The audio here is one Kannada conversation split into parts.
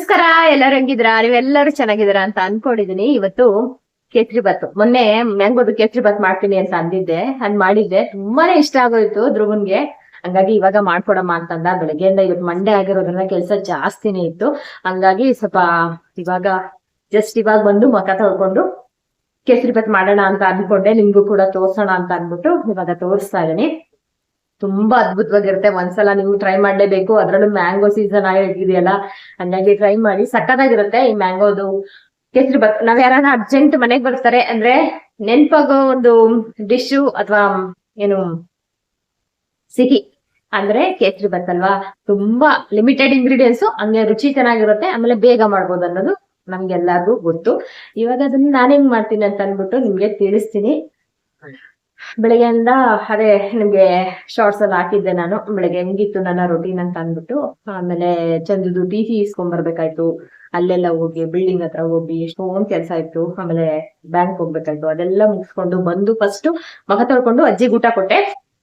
ನಮಸ್ಕಾರ. ಎಲ್ಲರೂ ಹೆಂಗಿದ್ರಾ? ನೀವೆಲ್ಲರೂ ಚೆನ್ನಾಗಿದ್ದೀರಾ ಅಂತ ಅನ್ಕೊಂಡಿದೀನಿ. ಇವತ್ತು ಕೇಸರಿ ಬಾತ್, ಮೊನ್ನೆ ಮ್ಯಾಂಗೋದು ಕೇಸರಿ ಬಾತ್ ಮಾಡ್ತೀನಿ ಅಂತ ಅಂದಿದ್ದೆ, ಅದ್ ಮಾಡಿದ್ದೆ. ತುಂಬಾನೇ ಇಷ್ಟ ಆಗೋಯ್ತು ಧ್ರುವನ್ಗೆ. ಹಂಗಾಗಿ ಇವಾಗ ಮಾಡ್ಕೊಡಮ್ಮ ಅಂತಂದ. ಬೆಳಗ್ಗೆಯಿಂದ ಇವತ್ತು ಮಂಡೇ ಆಗಿರೋದ್ರಿಂದ ಕೆಲಸ ಜಾಸ್ತಿನೇ ಇತ್ತು. ಹಂಗಾಗಿ ಸ್ವಲ್ಪ ಇವಾಗ ಇವಾಗ ಬಂದು ಮುಖ ತೊಳ್ಕೊಂಡು ಕೇಸರಿ ಬಾತ್ ಮಾಡೋಣ ಅಂತ ಅನ್ಕೊಂಡೆ. ನಿಮ್ಗೂ ಕೂಡ ತೋರ್ಸೋಣ ಅಂತ ಅನ್ಬಿಟ್ಟು ಇವಾಗ ತೋರಿಸ್ತಾ ಇದೀನಿ. ತುಂಬಾ ಅದ್ಭುತವಾಗಿರುತ್ತೆ. ಒಂದ್ಸಲ ನೀವು ಟ್ರೈ ಮಾಡ್ಲೇಬೇಕು. ಅದ್ರಲ್ಲೂ ಮ್ಯಾಂಗೋ ಸೀಸನ್ ಆಗಿದೆಯಲ್ಲ, ಹಂಗಾಗಿ ಟ್ರೈ ಮಾಡಿ. ಸಕ್ಕತ್ತಾಗಿರುತ್ತೆ ಈ ಮ್ಯಾಂಗೋದು ಕೇಸರಿ ಬಾತ್. ನಾವ್ ಯಾರಾನ ಅರ್ಜೆಂಟ್ ಮನೆಗ್ ಬರ್ತಾರೆ ಅಂದ್ರೆ ನೆನ್ಪಾಗೋ ಒಂದು ಡಿಶ್ ಅಥವಾ ಏನು ಸಿಹಿ ಅಂದ್ರೆ ಕೇಸರಿ ಬಾತ್ ಅಲ್ವಾ. ತುಂಬಾ ಲಿಮಿಟೆಡ್ ಇಂಗ್ರೀಡಿಯೆಂಟ್ಸ್, ಹಂಗೆ ರುಚಿ ಚೆನ್ನಾಗಿರುತ್ತೆ, ಆಮೇಲೆ ಬೇಗ ಮಾಡ್ಬೋದು ಅನ್ನೋದು ನಮ್ಗೆಲ್ಲಾರ್ಗೂ ಗೊತ್ತು. ಇವಾಗ ಅದನ್ನ ನಾನ್ ಹೆಂಗ್ ಮಾಡ್ತೀನಿ ಅಂತ ಅನ್ಬಿಟ್ಟು ನಿಮ್ಗೆ ತಿಳಿಸ್ತೀನಿ. ಬೆಳಗ್ಗೆಯಿಂದ ಅದೇ ನಿಮ್ಗೆ ಶಾರ್ಟ್ಸ್ ಅಲ್ಲಿ ಹಾಕಿದ್ದೆ ನಾನು. ಬೆಳಗ್ಗೆ ಹೆಂಗಿತ್ತು ನನ್ನ ರೊಟೀನ್ ಅಂತ ಅನ್ಬಿಟ್ಟು. ಆಮೇಲೆ ಚಂದದು ಟಿ ಸಿ ಇಸ್ಕೊಂಡ್ ಬರ್ಬೇಕಾಯ್ತು. ಅಲ್ಲೆಲ್ಲ ಹೋಗಿ ಬಿಲ್ಡಿಂಗ್ ಹತ್ರ ಹೋಗಿ ಎಷ್ಟೊಂದ್ ಕೆಲ್ಸ ಇತ್ತು. ಆಮೇಲೆ ಬ್ಯಾಂಕ್ ಹೋಗ್ಬೇಕಾಯ್ತು. ಅದೆಲ್ಲ ಮುಗಿಸ್ಕೊಂಡು ಬಂದು ಫಸ್ಟ್ ಮುಖ ತೊಳ್ಕೊಂಡು ಅಜ್ಜಿಗೆ ಊಟ ಕೊಟ್ಟೆ.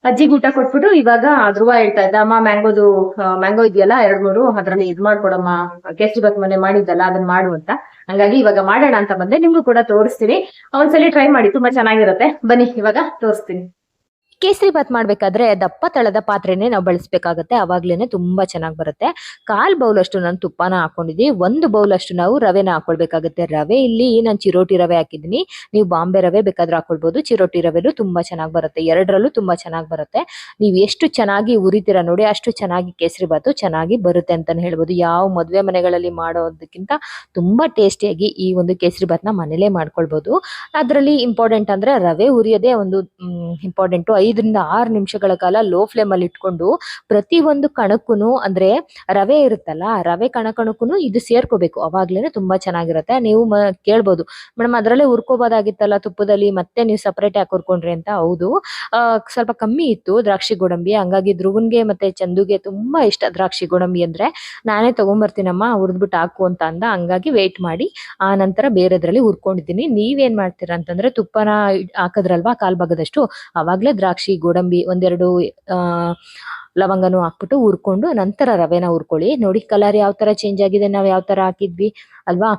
ಅಜ್ಜಿಗೆ ಊಟ ಕೊಟ್ಬಿಟ್ಟು ಇವಾಗ ಧ್ರುವ ಹೇಳ್ತಾ ಇದ್ದ, ಅಮ್ಮ ಮ್ಯಾಂಗೋ ಇದೆಯಲ್ಲ 2-3, ಅದ್ರಲ್ಲಿ ಇದ್ ಮಾಡ್ಕೊಡಮ್ಮ, ಕೇಸರಿ ಬಾತ್ ಮನೆ ಮಾಡಿದ್ದಲ್ಲ ಅದನ್ನ ಮಾಡು ಅಂತ. ಹಂಗಾಗಿ ಇವಾಗ ಮಾಡೋಣ ಅಂತ ಬಂದೆ. ನಿಮ್ಗೂ ಕೂಡ ತೋರಿಸ್ತೀನಿ. ಒಂದ್ಸಲಿ ಟ್ರೈ ಮಾಡಿ, ತುಂಬಾ ಚೆನ್ನಾಗಿರುತ್ತೆ. ಬನ್ನಿ ಇವಾಗ ತೋರಿಸ್ತೀನಿ. ಕೇಸರಿ ಬಾತ್ ಮಾಡ್ಬೇಕಾದ್ರೆ ದಪ್ಪ ತಳದ ಪಾತ್ರೆನೇ ನಾವು ಬಳಸಬೇಕಾಗತ್ತೆ. ಅವಾಗ್ಲೇನೆ ತುಂಬಾ ಚೆನ್ನಾಗಿ ಬರುತ್ತೆ. 1/4 ಬೌಲ್ ಅಷ್ಟು ನಾನು ತುಪ್ಪನ ಹಾಕೊಂಡಿದ್ದೀನಿ. 1 ಬೌಲ್ ಅಷ್ಟು ನಾವು ರವೆನ ಹಾಕೊಳ್ಬೇಕಾಗುತ್ತೆ. ರವೆ ಇಲ್ಲಿ ನಾನು ಚಿರೋಟಿ ರವೆ ಹಾಕಿದ್ದೀನಿ. ನೀವು ಬಾಂಬೆ ರವೆ ಬೇಕಾದ್ರೆ ಹಾಕೊಳ್ಬಹುದು. ಚಿರೋಟಿ ರವೆಲು ತುಂಬಾ ಚೆನ್ನಾಗಿ ಬರುತ್ತೆ. ಎರಡರಲ್ಲೂ ತುಂಬಾ ಚೆನ್ನಾಗಿ ಬರುತ್ತೆ. ನೀವು ಎಷ್ಟು ಚೆನ್ನಾಗಿ ಉರಿತೀರಾ ನೋಡಿ, ಅಷ್ಟು ಚೆನ್ನಾಗಿ ಕೇಸರಿ ಬಾತು ಚೆನ್ನಾಗಿ ಬರುತ್ತೆ ಅಂತಾನೆ ಹೇಳ್ಬೋದು. ಯಾವ ಮದುವೆ ಮನೆಗಳಲ್ಲಿ ಮಾಡೋದಕ್ಕಿಂತ ತುಂಬಾ ಟೇಸ್ಟಿಯಾಗಿ ಈ ಒಂದು ಕೇಸರಿ ಬಾತ್ನ ಮನೇಲೇ ಮಾಡ್ಕೊಳ್ಬಹುದು. ಅದರಲ್ಲಿ ಇಂಪಾರ್ಟೆಂಟ್ ಅಂದ್ರೆ ರವೆ ಉರಿಯೋದೇ ಒಂದು ಇಂಪಾರ್ಟೆಂಟು. 5-6 ನಿಮಿಷಗಳ ಕಾಲ ಲೋ ಫ್ಲೇಮ್ ಅಲ್ಲಿ ಇಟ್ಕೊಂಡು ಪ್ರತಿ ಒಂದು ಕಣಕ್ಕೂನು, ಅಂದ್ರೆ ರವೆ ಇರುತ್ತಲ್ಲ, ರವೆ ಕಣಕಣಕ್ಕೂನು ಇದು ಸೇರ್ಕೋಬೇಕು. ಅವಾಗ್ಲೇನೆ ತುಂಬಾ ಚೆನ್ನಾಗಿರುತ್ತೆ. ನೀವು ಕೇಳ್ಬೋದು, ಮೇಡಮ್ ಅದ್ರಲ್ಲೇ ಹುರ್ಕೋಬೋದಾಗಿತ್ತಲ್ಲ ತುಪ್ಪದಲ್ಲಿ, ಮತ್ತೆ ನೀವು ಸಪರೇಟ್ ಯಾಕೆ ಹುರ್ಕೊಂಡ್ರಿ ಅಂತ. ಹೌದು, ಸ್ವಲ್ಪ ಕಮ್ಮಿ ಇತ್ತು ದ್ರಾಕ್ಷಿ ಗೋಡಂಬಿ. ಹಂಗಾಗಿ ಧ್ರುವನ್ಗೆ ಮತ್ತೆ ಚಂದುಗೆ ತುಂಬಾ ಇಷ್ಟ ದ್ರಾಕ್ಷಿ ಗೋಡಂಬಿ ಅಂದ್ರೆ. ನಾನೇ ತಗೊಂಡ್ಬರ್ತೀನಮ್ಮ ಹುರಿದ್ಬಿಟ್ಟು ಹಾಕು ಅಂತ ಅಂದ. ಹಂಗಾಗಿ ವೇಟ್ ಮಾಡಿ ಆ ನಂತರ ಬೇರೆದ್ರಲ್ಲಿ ಹುರ್ಕೊಂಡಿದ್ದೀನಿ. ನೀವೇನ್ ಮಾಡ್ತೀರಾ ಅಂತಂದ್ರೆ ತುಪ್ಪನ ಹಾಕದ್ರಲ್ವಾ 1/4 ಭಾಗದಷ್ಟು, ಅವಾಗ್ಲೇ ದ್ರಾಕ್ಷಿ ಗೋಡಂಬಿ 1-2 ಲವಂಗನೂ ಹಾಕ್ಬಿಟ್ಟು ಹುರ್ಕೊಂಡು ನಂತರ ರವೆನ ಹುರ್ಕೊಳ್ಳಿ. ನೋಡಿ ಕಲರ್ ಯಾವ ತರ ಚೇಂಜ್ ಆಗಿದೆ, ನಾವ್ ಯಾವ ತರ ಹಾಕಿದ್ವಿ ಅಲ್ವಾ.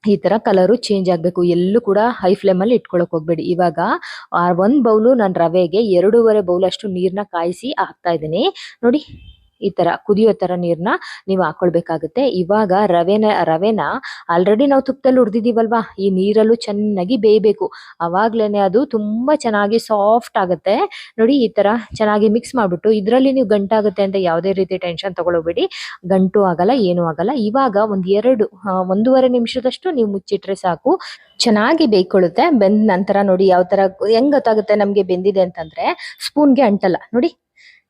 ಈ ತರ ಕಲರು ಚೇಂಜ್ ಆಗ್ಬೇಕು. ಎಲ್ಲೂ ಕೂಡ ಹೈ ಫ್ಲೇಮ್ ಅಲ್ಲಿ ಇಟ್ಕೊಳಕ್ ಹೋಗ್ಬೇಡಿ. ಇವಾಗ 1 ಬೌಲು ನಾನು ರವೆಗೆ 2.5 ಬೌಲ್ ಅಷ್ಟು ನೀರ್ನ ಕಾಯಿಸಿ ಹಾಕ್ತಾ ಇದ್ದೀನಿ. ನೋಡಿ ಈ ತರ ಕುದಿಯೋ ತರ ನೀರ್ನ ನೀವು ಹಾಕೊಳ್ಬೇಕಾಗುತ್ತೆ. ಇವಾಗ ರವೆನ ಆಲ್ರೆಡಿ ನಾವು ತುಪ್ಪದಲ್ಲಿ ಹುರಿದಿದೀವಲ್ವಾ, ಈ ನೀರಲ್ಲೂ ಚೆನ್ನಾಗಿ ಬೇಯಬೇಕು. ಅವಾಗ್ಲೇನೆ ಅದು ತುಂಬಾ ಚೆನ್ನಾಗಿ ಸಾಫ್ಟ್ ಆಗುತ್ತೆ. ನೋಡಿ ಈ ತರ ಚೆನ್ನಾಗಿ ಮಿಕ್ಸ್ ಮಾಡ್ಬಿಟ್ಟು, ಇದ್ರಲ್ಲಿ ನೀವು ಗಂಟಾಗುತ್ತೆ ಅಂತ ಯಾವುದೇ ರೀತಿ ಟೆನ್ಷನ್ ತಗೊಳ್ಬೇಡಿ. ಗಂಟು ಆಗಲ್ಲ, ಏನು ಆಗಲ್ಲ. ಇವಾಗ 1.5 ನಿಮಿಷದಷ್ಟು ನೀವು ಮುಚ್ಚಿಟ್ರೆ ಸಾಕು, ಚೆನ್ನಾಗಿ ಬೇಯ್ಕೊಳ್ಳುತ್ತೆ. ಬೆಂದ ನಂತರ ನೋಡಿ ಯಾವ ತರ, ಹೆಂಗ್ ಗೊತ್ತಾಗುತ್ತೆ ನಮ್ಗೆ ಬೆಂದಿದೆ ಅಂತಂದ್ರೆ ಸ್ಪೂನ್ಗೆ ಅಂಟಲ್ಲ ನೋಡಿ.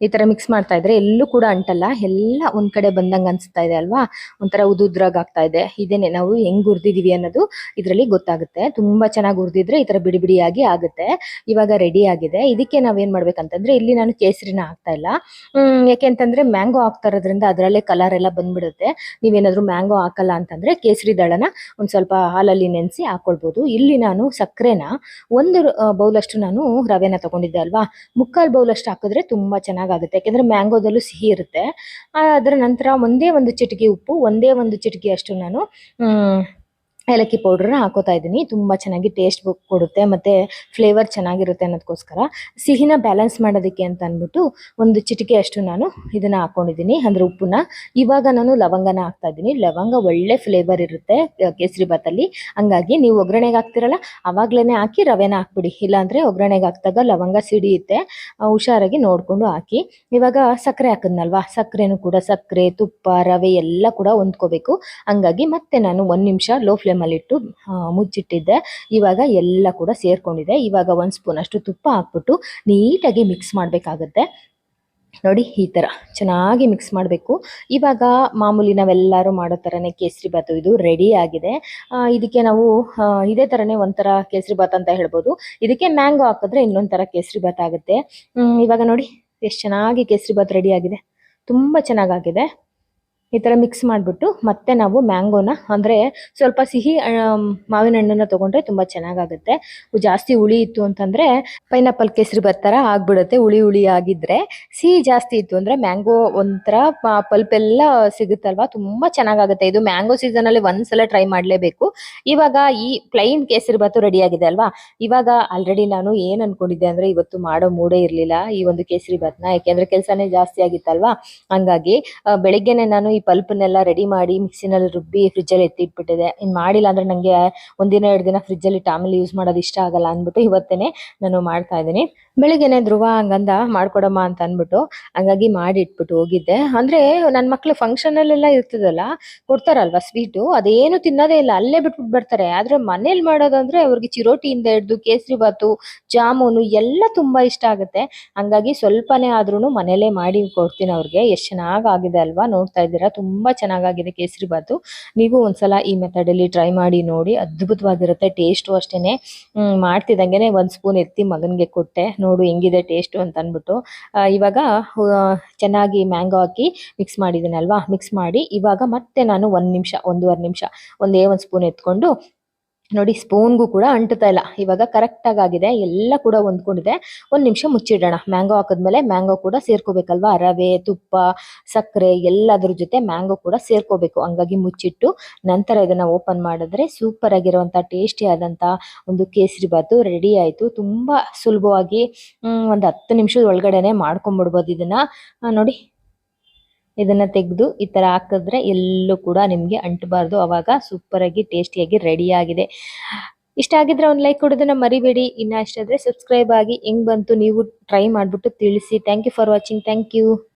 ಈ ತರ ಮಿಕ್ಸ್ ಮಾಡ್ತಾ ಇದ್ರೆ ಎಲ್ಲೂ ಕೂಡ ಅಂಟಲ್ಲ, ಎಲ್ಲ ಒಂದ್ ಕಡೆ ಬಂದಂಗ ಅನ್ಸ್ತಾ ಇದೆ ಅಲ್ವಾ. ಒಂಥರ ಉದುದ್ರಾಗ್ ಆಗ್ತಾ ಇದೆ. ಇದೇನೆ ನಾವು ಹೆಂಗ್ ಹುರ್ದಿದೀವಿ ಅನ್ನೋದು ಇದ್ರಲ್ಲಿ ಗೊತ್ತಾಗುತ್ತೆ. ತುಂಬಾ ಚೆನ್ನಾಗಿ ಹುರ್ದಿದ್ರೆ ಈ ತರ ಬಿಡಿ ಬಿಡಿಯಾಗಿ ಆಗುತ್ತೆ. ಇವಾಗ ರೆಡಿ ಆಗಿದೆ. ಇದಕ್ಕೆ ನಾವೇನ್ ಮಾಡ್ಬೇಕಂತಂದ್ರೆ, ಇಲ್ಲಿ ನಾನು ಕೇಸರಿನ ಹಾಕ್ತಾ ಇಲ್ಲ. ಯಾಕೆಂತಂದ್ರೆ ಮ್ಯಾಂಗೋ ಹಾಕ್ತಾ ಇರೋದ್ರಿಂದ ಅದ್ರಲ್ಲೇ ಕಲರ್ ಎಲ್ಲ ಬಂದ್ಬಿಡುತ್ತೆ. ನೀವೇನಾದ್ರೂ ಮ್ಯಾಂಗೋ ಹಾಕಲ್ಲ ಅಂತಂದ್ರೆ ಕೇಸರಿ ದಳನ ಒಂದ್ ಸ್ವಲ್ಪ ಹಾಲಲ್ಲಿ ನೆನೆಸಿ ಹಾಕೊಳ್ಬಹುದು. ಇಲ್ಲಿ ನಾನು ಸಕ್ಕರೆನ 1 ಬೌಲ್ ಅಷ್ಟು ನಾನು ರವೆನ ತಗೊಂಡಿದ್ದೆ ಅಲ್ವಾ, 3/4 ಬೌಲ್ ಅಷ್ಟು ಹಾಕಿದ್ರೆ ತುಂಬಾ ಚೆನ್ನಾಗಾಗುತ್ತೆ. ಯಾಕೆಂದ್ರೆ ಮ್ಯಾಂಗೋದಲ್ಲೂ ಸಿಹಿ ಇರುತ್ತೆ. ಅದರ ನಂತರ ಒಂದೇ ಒಂದು ಚಿಟಿಕೆ ಉಪ್ಪು, ಒಂದೇ ಒಂದು ಚಿಟಿಕೆ ಅಷ್ಟು ನಾನು ಏಲಕ್ಕಿ ಪೌಡರ್ನ ಹಾಕೋತಾ ಇದ್ದೀನಿ. ತುಂಬಾ ಚೆನ್ನಾಗಿ ಟೇಸ್ಟ್ ಕೊಡುತ್ತೆ, ಮತ್ತೆ ಫ್ಲೇವರ್ ಚೆನ್ನಾಗಿರುತ್ತೆ ಅನ್ನೋದಕ್ಕೋಸ್ಕರ. ಸಿಹಿನ ಬ್ಯಾಲೆನ್ಸ್ ಮಾಡೋದಕ್ಕೆ ಅಂತ ಅಂದ್ಬಿಟ್ಟು ಒಂದು ಚಿಟಿಕೆ ಅಷ್ಟು ನಾನು ಇದನ್ನ ಹಾಕೊಂಡಿದ್ದೀನಿ, ಅಂದ್ರೆ ಉಪ್ಪನ್ನ. ಇವಾಗ ನಾನು ಲವಂಗನ ಹಾಕ್ತಾ ಇದ್ದೀನಿ. ಲವಂಗ ಒಳ್ಳೆ ಫ್ಲೇವರ್ ಇರುತ್ತೆ ಕೇಸರಿ ಬಾತಲ್ಲಿ. ಹಂಗಾಗಿ ನೀವು ಒಗ್ಗರಣೆಗೆ ಹಾಕ್ತಿರಲ್ಲ ಅವಾಗ್ಲೇನೆ ಹಾಕಿ ರವೆನ ಹಾಕ್ಬಿಡಿ. ಇಲ್ಲಾಂದ್ರೆ ಒಗ್ಗರಣೆಗೆ ಹಾಕಿದಾಗ ಲವಂಗ ಸಿಡಿಯುತ್ತೆ. ಹುಷಾರಾಗಿ ನೋಡ್ಕೊಂಡು ಹಾಕಿ. ಇವಾಗ ಸಕ್ಕರೆ ಹಾಕಿದ್ನಲ್ವಾ, ಸಕ್ಕರೆನೂ ಕೂಡ ಸಕ್ಕರೆ, ತುಪ್ಪ, ರವೆ ಎಲ್ಲ ಕೂಡ ಹೊಂದ್ಕೋಬೇಕು. ಹಂಗಾಗಿ ಮತ್ತೆ ನಾನು 1 ನಿಮಿಷ ಲೋ ಫ್ಲೇಮ್ ಅಲ್ಲಿ ಇಟ್ಟು ಮುಚ್ಚಿಟ್ಟಿದ್ದೆ. ಇವಾಗ ಎಲ್ಲ ಕೂಡ ಸೇರ್ಕೊಂಡಿದೆ. ಇವಾಗ 1 ಸ್ಪೂನ್ ಅಷ್ಟು ತುಪ್ಪ ಹಾಕ್ಬಿಟ್ಟು ನೀಟಾಗಿ ಮಿಕ್ಸ್ ಮಾಡ್ಬೇಕಾಗತ್ತೆ. ನೋಡಿ ಈ ತರ ಚೆನ್ನಾಗಿ ಮಿಕ್ಸ್ ಮಾಡಬೇಕು. ಇವಾಗ ಮಾಮೂಲಿ ನಾವೆಲ್ಲರೂ ಮಾಡೋ ತರನೇ ಕೇಸರಿ ಬಾತು ಇದು ರೆಡಿ ಆಗಿದೆ. ಇದಕ್ಕೆ ನಾವು ಇದೇ ತರನೇ ಒಂಥರ ಕೇಸರಿ ಬಾತ್ ಅಂತ ಹೇಳ್ಬೋದು. ಇದಕ್ಕೆ ಮ್ಯಾಂಗೋ ಹಾಕಿದ್ರೆ ಇನ್ನೊಂಥರ ಕೇಸರಿ ಬಾತ್ ಆಗುತ್ತೆ. ಇವಾಗ ನೋಡಿ ಎಷ್ಟು ಚೆನ್ನಾಗಿ ಕೇಸರಿ ಬಾತ್ ರೆಡಿ ಆಗಿದೆ, ತುಂಬಾ ಚೆನ್ನಾಗಾಗಿದೆ. ಈ ತರ ಮಿಕ್ಸ್ ಮಾಡ್ಬಿಟ್ಟು ಮತ್ತೆ ನಾವು ಮ್ಯಾಂಗೋನ ಅಂದ್ರೆ ಸ್ವಲ್ಪ ಸಿಹಿ ಮಾವಿನ ಹಣ್ಣನ್ನ ತಗೊಂಡ್ರೆ ತುಂಬಾ ಚೆನ್ನಾಗಾಗುತ್ತೆ. ಜಾಸ್ತಿ ಹುಳಿ ಇತ್ತು ಅಂತಂದ್ರೆ ಪೈನಾಪಲ್ ಕೇಸರಿ ಬಾತ್ ತರ ಆಗ್ಬಿಡುತ್ತೆ. ಹುಳಿ ಹುಳಿ ಆಗಿದ್ರೆ ಸಿಹಿ ಜಾಸ್ತಿ ಇತ್ತು ಅಂದ್ರೆ ಮ್ಯಾಂಗೋ ಒಂಥರ ಪಲ್ಪ್ ಎಲ್ಲ ಸಿಗುತ್ತಲ್ವಾ, ತುಂಬಾ ಚೆನ್ನಾಗಾಗುತ್ತೆ. ಇದು ಮ್ಯಾಂಗೋ ಸೀಸನ್ ಅಲ್ಲಿ ಒಂದ್ಸಲ ಟ್ರೈ ಮಾಡ್ಲೇಬೇಕು. ಇವಾಗ ಈ ಪ್ಲೈನ್ ಕೇಸರಿ ಬಾತು ರೆಡಿ ಆಗಿದೆ ಅಲ್ವಾ. ಇವಾಗ ಆಲ್ರೆಡಿ ನಾನು ಏನ್ ಅನ್ಕೊಂಡಿದ್ದೆ ಅಂದ್ರೆ ಇವತ್ತು ಮಾಡೋ ಮೂಡೇ ಇರ್ಲಿಲ್ಲ ಈ ಒಂದು ಕೇಸರಿ ಬಾತ್ನ, ಯಾಕೆಂದ್ರೆ ಕೆಲಸನೇ ಜಾಸ್ತಿ ಆಗಿತ್ತಲ್ವಾ. ಹಂಗಾಗಿ ಬೆಳಿಗ್ಗೆನೆ ನಾನು ಈ ಪಲ್ಪ್ನೆಲ್ಲ ರೆಡಿ ಮಾಡಿ ಮಿಕ್ಸಿನಲ್ಲಿ ರುಬ್ಬಿ ಫ್ರಿಜ್ ಅಲ್ಲಿ ಎತ್ತಿಟ್ಬಿಟ್ಟಿದೆ. ಇನ್ ಮಾಡಿಲ್ಲ ಅಂದ್ರೆ ನಂಗೆ ಒಂದಿನ 2 ದಿನ ಫ್ರಿಜ್ ಅಲ್ಲಿ ಇಟ್ಟು ಆಮೇಲೆ ಯೂಸ್ ಮಾಡೋದು ಇಷ್ಟ ಆಗಲ್ಲ ಅಂದ್ಬಿಟ್ಟು ಇವತ್ತೇನೆ ನಾನು ಮಾಡ್ತಾ ಇದ್ದೀನಿ. ಬೆಳಿಗ್ಗೆನೆ ಧ್ರುವ ಹಂಗಂದ ಮಾಡ್ಕೊಡಮ್ಮ ಅಂತ ಅನ್ಬಿಟ್ಟು ಹಂಗಾಗಿ ಮಾಡಿ ಇಟ್ಬಿಟ್ಟು ಹೋಗಿದ್ದೆ. ಅಂದ್ರೆ ನನ್ ಮಕ್ಳು ಫಂಕ್ಷನ್ ಅಲ್ಲೆಲ್ಲ ಇರ್ತದಲ್ಲ, ಕೊಡ್ತಾರಲ್ವಾ ಸ್ವೀಟು, ಅದೇನು ತಿನ್ನೋದೇ ಇಲ್ಲ, ಅಲ್ಲೇ ಬಿಟ್ಬಿಟ್ಟು ಬರ್ತಾರೆ. ಆದ್ರೆ ಮನೇಲಿ ಮಾಡೋದಂದ್ರೆ ಅವ್ರಿಗೆ ಚಿರೋಟಿಯಿಂದ ಹಿಡ್ದು ಕೇಸರಿ ಬಾತು, ಜಾಮೂನು ಎಲ್ಲ ತುಂಬಾ ಇಷ್ಟ ಆಗುತ್ತೆ. ಹಂಗಾಗಿ ಸ್ವಲ್ಪನೇ ಆದ್ರೂನು ಮನೇಲೆ ಮಾಡಿ ಕೊಡ್ತೀನಿ ಅವ್ರಿಗೆ. ಎಷ್ಟ್ ಚೆನ್ನಾಗ್ ಆಗಿದೆ ಅಲ್ವಾ, ನೋಡ್ತಾ ಇದ್ದೀರಾ ತುಂಬಾ ಚೆನ್ನಾಗಾಗಿದೆ ಕೇಸರಿ ಬಾತು. ನೀವು ಒಂದ್ಸಲ ಈ ಮೆಥಡ್ ಅಲ್ಲಿ ಟ್ರೈ ಮಾಡಿ ನೋಡಿ, ಅದ್ಭುತವಾಗಿರುತ್ತೆ. ಟೇಸ್ಟು ಅಷ್ಟೇನೆ. ಮಾಡ್ತಿದ್ದಂಗೆನೆ 1 ಸ್ಪೂನ್ ಎತ್ತಿ ಮಗನ್ಗೆ ಕೊಟ್ಟೆ, ನೋಡು ಹೆಂಗಿದೆ ಟೇಸ್ಟು ಅಂತ ಅನ್ಬಿಟ್ಟು. ಇವಾಗ ಚೆನ್ನಾಗಿ ಮ್ಯಾಂಗೋ ಹಾಕಿ ಮಿಕ್ಸ್ ಮಾಡಿದ್ದೀನಿ ಅಲ್ವಾ, ಮಿಕ್ಸ್ ಮಾಡಿ ಇವಾಗ ಮತ್ತೆ ನಾನು 1 ನಿಮಿಷ 1.5 ನಿಮಿಷ ಒಂದೇ 1 ಸ್ಪೂನ್ ಎತ್ಕೊಂಡು ನೋಡಿ, ಸ್ಪೂನ್ಗೂ ಕೂಡ ಅಂಟುತ್ತಾ ಇಲ್ಲ. ಇವಾಗ ಕರೆಕ್ಟ್ ಆಗಿದೆ, ಎಲ್ಲ ಕೂಡ ಹೊಂದ್ಕೊಂಡಿದೆ. 1 ನಿಮಿಷ ಮುಚ್ಚಿಡೋಣ. ಮ್ಯಾಂಗೋ ಹಾಕಿದ್ಮೇಲೆ ಮ್ಯಾಂಗೋ ಕೂಡ ಸೇರ್ಕೋಬೇಕಲ್ವಾ, ರವೆ, ತುಪ್ಪ, ಸಕ್ಕರೆ ಎಲ್ಲದ್ರ ಜೊತೆ ಮ್ಯಾಂಗೋ ಕೂಡ ಸೇರ್ಕೋಬೇಕು. ಹಂಗಾಗಿ ಮುಚ್ಚಿಟ್ಟು ನಂತರ ಇದನ್ನ ಓಪನ್ ಮಾಡಿದ್ರೆ ಸೂಪರ್ ಆಗಿರುವಂತ ಟೇಸ್ಟಿ ಆದಂತ ಒಂದು ಕೇಸರಿ ಬಾತು ರೆಡಿ ಆಯ್ತು. ತುಂಬಾ ಸುಲಭವಾಗಿ ಒಂದು 10 ನಿಮಿಷದ ಒಳಗಡೆನೆ ಮಾಡ್ಕೊಂಡ್ಬಿಡ್ಬೋದು ಇದನ್ನ. ನೋಡಿ, ಇದನ್ನ ತೆಗೆದು ಈ ತರ ಹಾಕಿದ್ರೆ ಎಲ್ಲೂ ಕೂಡ ನಿಮ್ಗೆ ಅಂಟಬಾರ್ದು. ಅವಾಗ ಸೂಪರ್ ಆಗಿ ಟೇಸ್ಟಿಯಾಗಿ ರೆಡಿ ಆಗಿದೆ. ಇಷ್ಟ ಆಗಿದ್ರೆ ಒಂದು ಲೈಕ್ ಕೊಡೋದನ್ನ ಮರಿಬೇಡಿ. ಇನ್ನ ಇಷ್ಟ ಆದ್ರೆ ಸಬ್ಸ್ಕ್ರೈಬ್ ಆಗಿ. ಹೆಂಗ್ ಬಂತು ನೀವು ಟ್ರೈ ಮಾಡ್ಬಿಟ್ಟು ತಿಳಿಸಿ. Thank you for watching. Thank you.